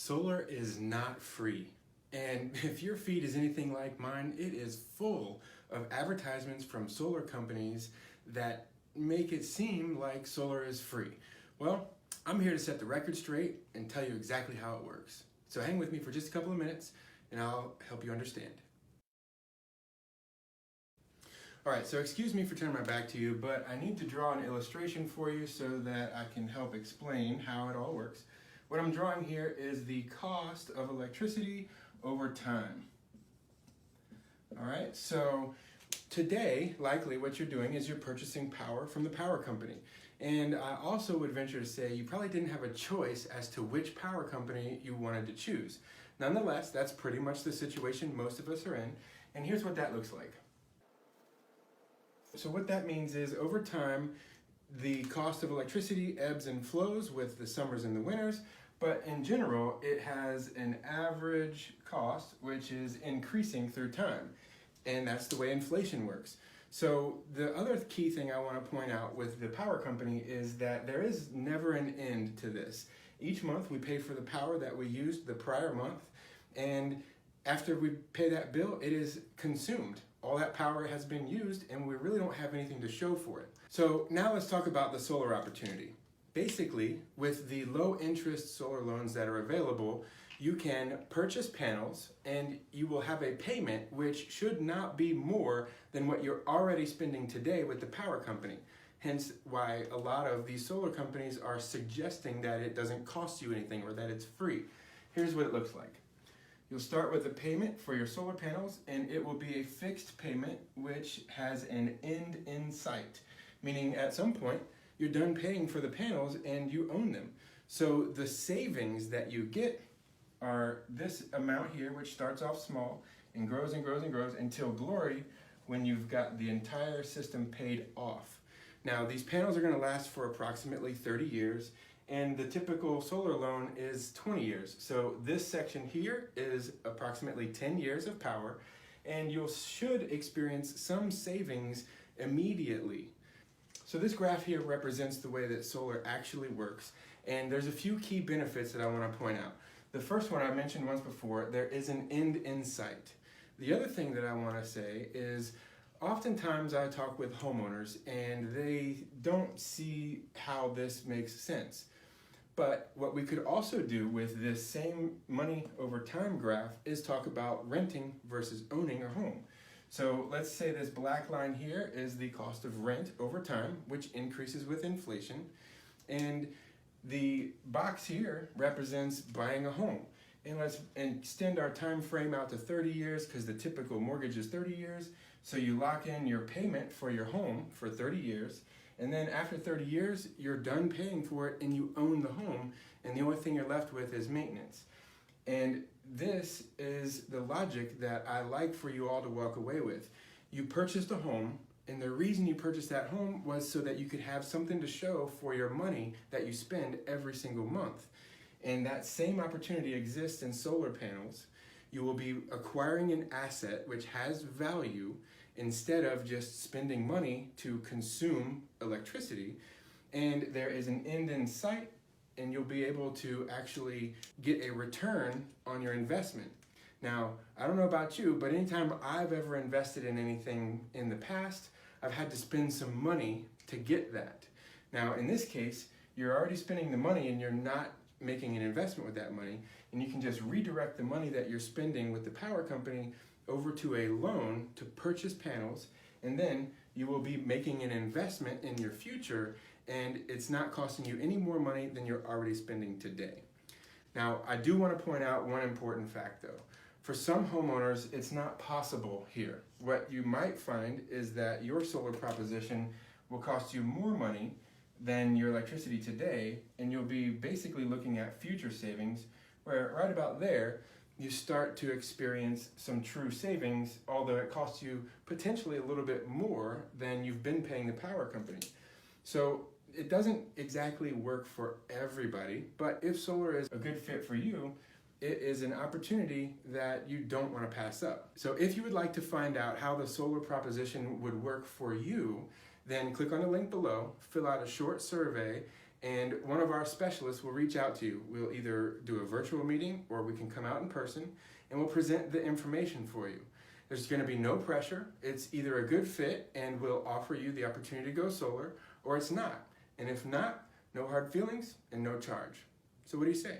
Solar is not free. And if your feed is anything like mine, it is full of advertisements from solar companies that make it seem like solar is free. Well, I'm here to set the record straight and tell you exactly how it works. So hang with me for just a couple of minutes and I'll help you understand. Alright, so excuse me for turning my back to you, but I need to draw an illustration for you so that I can help explain how it all works. What I'm drawing here is the cost of electricity over time. Alright, so today, likely what you're doing is you're purchasing power from the power company. And I also would venture to say you probably didn't have a choice as to which power company you wanted to choose. Nonetheless, that's pretty much the situation most of us are in, and here's what that looks like. So what that means is over time, the cost of electricity ebbs and flows with the summers and the winters, but in general, it has an average cost which is increasing through time. And that's the way inflation works. So the other key thing I want to point out with the power company is that there is never an end to this. Each month we pay for the power that we used the prior month, and after we pay that bill, it is consumed. All that power has been used and we really don't have anything to show for it. So now let's talk about the solar opportunity. Basically, with the low interest solar loans that are available, you can purchase panels and you will have a payment which should not be more than what you're already spending today with the power company. Hence why a lot of these solar companies are suggesting that it doesn't cost you anything or that it's free. Here's what it looks like. You'll start with a payment for your solar panels, and it will be a fixed payment which has an end in sight, meaning at some point you're done paying for the panels and you own them. So the savings that you get are this amount here, which starts off small and grows and grows and grows until glory when you've got the entire system paid off. Now these panels are going to last for approximately 30 years. And the typical solar loan is 20 years. So this section here is approximately 10 years of power, and you should experience some savings immediately. So this graph here represents the way that solar actually works, and there's a few key benefits that I want to point out. The first one I mentioned once before, there is an end in sight. The other thing that I want to say is oftentimes I talk with homeowners and they don't see how this makes sense. But what we could also do with this same money over time graph is talk about renting versus owning a home. So let's say this black line here is the cost of rent over time, which increases with inflation. And the box here represents buying a home. And let's extend our time frame out to 30 years because the typical mortgage is 30 years. So you lock in your payment for your home for 30 years. And then after 30 years, you're done paying for it and you own the home, and the only thing you're left with is maintenance. And this is the logic that I like for you all to walk away with. You purchased a home, and the reason you purchased that home was so that you could have something to show for your money that you spend every single month. And that same opportunity exists in solar panels. You will be acquiring an asset which has value instead of just spending money to consume electricity, and there is an end in sight, and you'll be able to actually get a return on your investment. Now, I don't know about you, but anytime I've ever invested in anything in the past, I've had to spend some money to get that. Now, in this case, you're already spending the money and you're not making an investment with that money, and you can just redirect the money that you're spending with the power company over to a loan to purchase panels, and then you will be making an investment in your future, and it's not costing you any more money than you're already spending today. Now, I do want to point out one important fact though. For some homeowners, it's not possible here. What you might find is that your solar proposition will cost you more money than your electricity today, and you'll be basically looking at future savings, where right about there, you start to experience some true savings, although it costs you potentially a little bit more than you've been paying the power company. So it doesn't exactly work for everybody, but if solar is a good fit for you, it is an opportunity that you don't want to pass up. So if you would like to find out how the solar proposition would work for you, then click on the link below, fill out a short survey, and one of our specialists will reach out to you. We'll either do a virtual meeting or we can come out in person and we'll present the information for you. There's going to be no pressure. It's either a good fit and we'll offer you the opportunity to go solar, or it's not. And if not, no hard feelings and no charge. So what do you say?